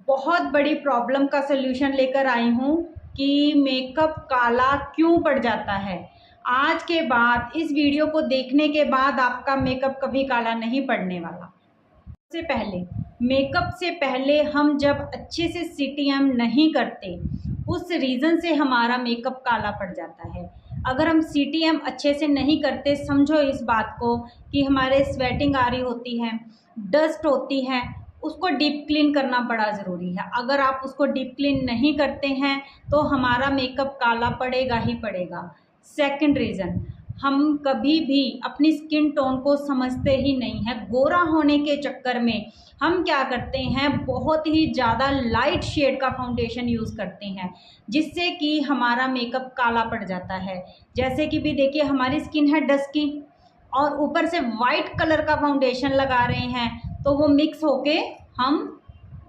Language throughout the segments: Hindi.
बहुत बड़ी प्रॉब्लम का सल्यूशन लेकर आई हूँ कि मेकअप काला क्यों पड़ जाता है। आज के बाद इस वीडियो को देखने के बाद आपका मेकअप कभी काला नहीं पड़ने वाला। सबसे पहले मेकअप से पहले हम जब अच्छे से सीटीएम नहीं करते, उस रीज़न से हमारा मेकअप काला पड़ जाता है। अगर हम सीटीएम अच्छे से नहीं करते, समझो इस बात को कि हमारे स्वेटिंग आ रही होती है, डस्ट होती है, उसको डीप क्लीन करना बड़ा ज़रूरी है। अगर आप उसको डीप क्लीन नहीं करते हैं तो हमारा मेकअप काला पड़ेगा ही पड़ेगा। सेकंड रीज़न, हम कभी भी अपनी स्किन टोन को समझते ही नहीं है। गोरा होने के चक्कर में हम क्या करते हैं, बहुत ही ज़्यादा लाइट शेड का फाउंडेशन यूज़ करते हैं, जिससे कि हमारा मेकअप काला पड़ जाता है। जैसे कि भी देखिए, हमारी स्किन है डस्की और ऊपर से वाइट कलर का फाउंडेशन लगा रहे हैं, तो वो मिक्स होके हम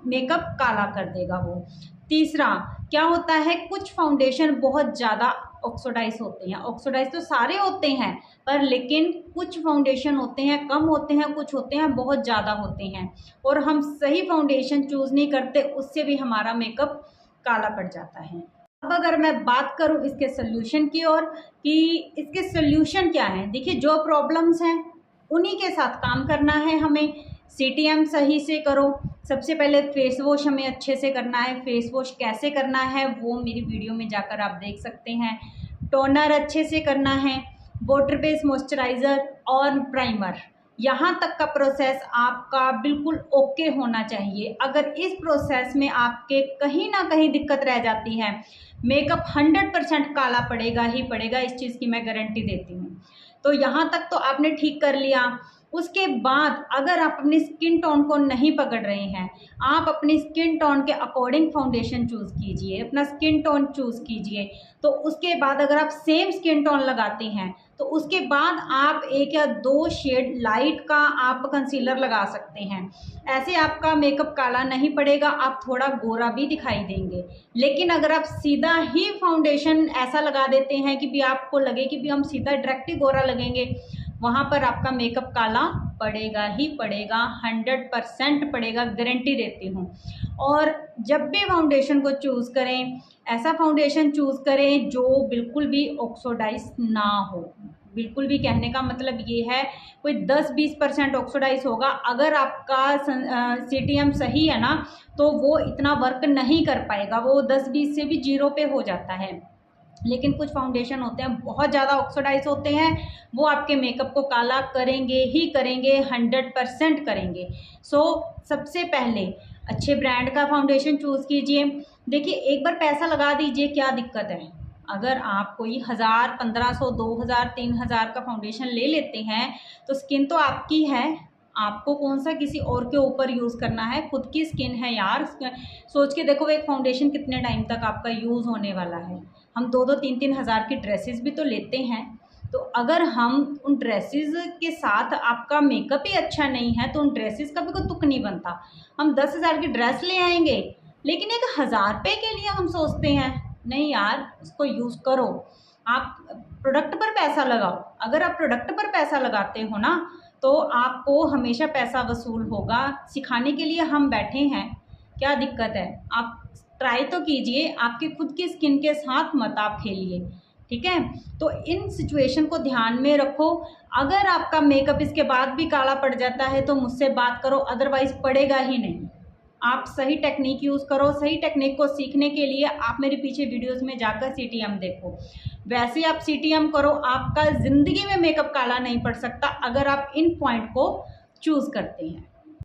मेकअप काला कर देगा वो। तीसरा क्या होता है, कुछ फाउंडेशन बहुत ज़्यादा ऑक्सीडाइज होते हैं। ऑक्सीडाइज तो सारे होते हैं, पर लेकिन कुछ फाउंडेशन होते हैं कम होते हैं, कुछ होते हैं बहुत ज़्यादा होते हैं, और हम सही फाउंडेशन चूज़ नहीं करते, उससे भी हमारा मेकअप काला पड़ जाता है। अब अगर मैं बात करूं इसके सोल्यूशन की ओर कि इसके सोल्यूशन क्या हैं, देखिए जो प्रॉब्लम्स हैं उन्हीं के साथ काम करना है हमें। सीटीएम सही से करो। सबसे पहले फेस वॉश हमें अच्छे से करना है। फेस वॉश कैसे करना है वो मेरी वीडियो में जाकर आप देख सकते हैं। टोनर अच्छे से करना है, वाटर बेस्ड मॉइस्चराइज़र और प्राइमर, यहाँ तक का प्रोसेस आपका बिल्कुल ओके होना चाहिए। अगर इस प्रोसेस में आपके कहीं ना कहीं दिक्कत रह जाती है, मेकअप 100% काला पड़ेगा ही पड़ेगा, इस चीज़ की मैं गारंटी देती हूँ। तो यहाँ तक तो आपने ठीक कर लिया। उसके बाद अगर आप अपनी स्किन टोन को नहीं पकड़ रहे हैं, आप अपनी स्किन टोन के अकॉर्डिंग फाउंडेशन चूज़ कीजिए, अपना स्किन टोन चूज़ कीजिए। तो उसके बाद अगर आप सेम स्किन टोन लगाते हैं तो उसके बाद आप 1 या 2 शेड लाइट का आप कंसीलर लगा सकते हैं। ऐसे आपका मेकअप काला नहीं पड़ेगा, आप थोड़ा गोरा भी दिखाई देंगे। लेकिन अगर आप सीधा ही फाउंडेशन ऐसा लगा देते हैं कि भी आपको लगे कि भी हम सीधा डायरेक्ट ही गोरा लगेंगे, वहाँ पर आपका मेकअप काला पड़ेगा ही पड़ेगा, 100% पड़ेगा, गारंटी देती हूँ। और जब भी फाउंडेशन को चूज़ करें, ऐसा फाउंडेशन चूज़ करें जो बिल्कुल भी ऑक्सीडाइज ना हो। बिल्कुल भी कहने का मतलब ये है, कोई 10-20% ऑक्सीडाइज होगा। अगर आपका सीटीएम सही है ना, तो वो इतना वर्क नहीं कर पाएगा, वो 10-20 से भी 0 पे हो जाता है। लेकिन कुछ फाउंडेशन होते हैं बहुत ज़्यादा ऑक्सीडाइज होते हैं, वो आपके मेकअप को काला करेंगे ही करेंगे, 100% करेंगे। सबसे पहले अच्छे ब्रांड का फाउंडेशन चूज़ कीजिए। देखिए, एक बार पैसा लगा दीजिए, क्या दिक्कत है। अगर आप कोई 1000, 1500, 2000, 3000 का फाउंडेशन ले लेते हैं तो स्किन तो आपकी है, आपको कौन सा किसी और के ऊपर यूज़ करना है, खुद की स्किन है यार। सोच के देखो एक फाउंडेशन कितने टाइम तक आपका यूज़ होने वाला है। हम 2-2, 3-3 हज़ार की ड्रेसेस भी तो लेते हैं, तो अगर हम उन ड्रेसेस के साथ आपका मेकअप ही अच्छा नहीं है तो उन ड्रेसेस का भी कोई तुक नहीं बनता। हम 10,000 की ड्रेस ले आएंगे, लेकिन एक 1000 रुपये के लिए हम सोचते हैं नहीं यार, उसको यूज़ करो। आप प्रोडक्ट पर पैसा लगाओ। अगर आप प्रोडक्ट पर पैसा लगाते हो ना, तो आपको हमेशा पैसा वसूल होगा। सिखाने के लिए हम बैठे हैं, क्या दिक्कत है। आप ट्राई तो कीजिए, आपकी खुद की स्किन के साथ मत आप खेलिए, ठीक है। तो इन सिचुएशन को ध्यान में रखो। अगर आपका मेकअप इसके बाद भी काला पड़ जाता है तो मुझसे बात करो, अदरवाइज़ पड़ेगा ही नहीं। आप सही टेक्निक यूज़ करो। सही टेक्निक को सीखने के लिए आप मेरे पीछे वीडियोस में जाकर सीटीएम देखो। वैसे आप सीटीएम करो, आपका ज़िंदगी में मेकअप काला नहीं पड़ सकता अगर आप इन पॉइंट को चूज़ करते हैं।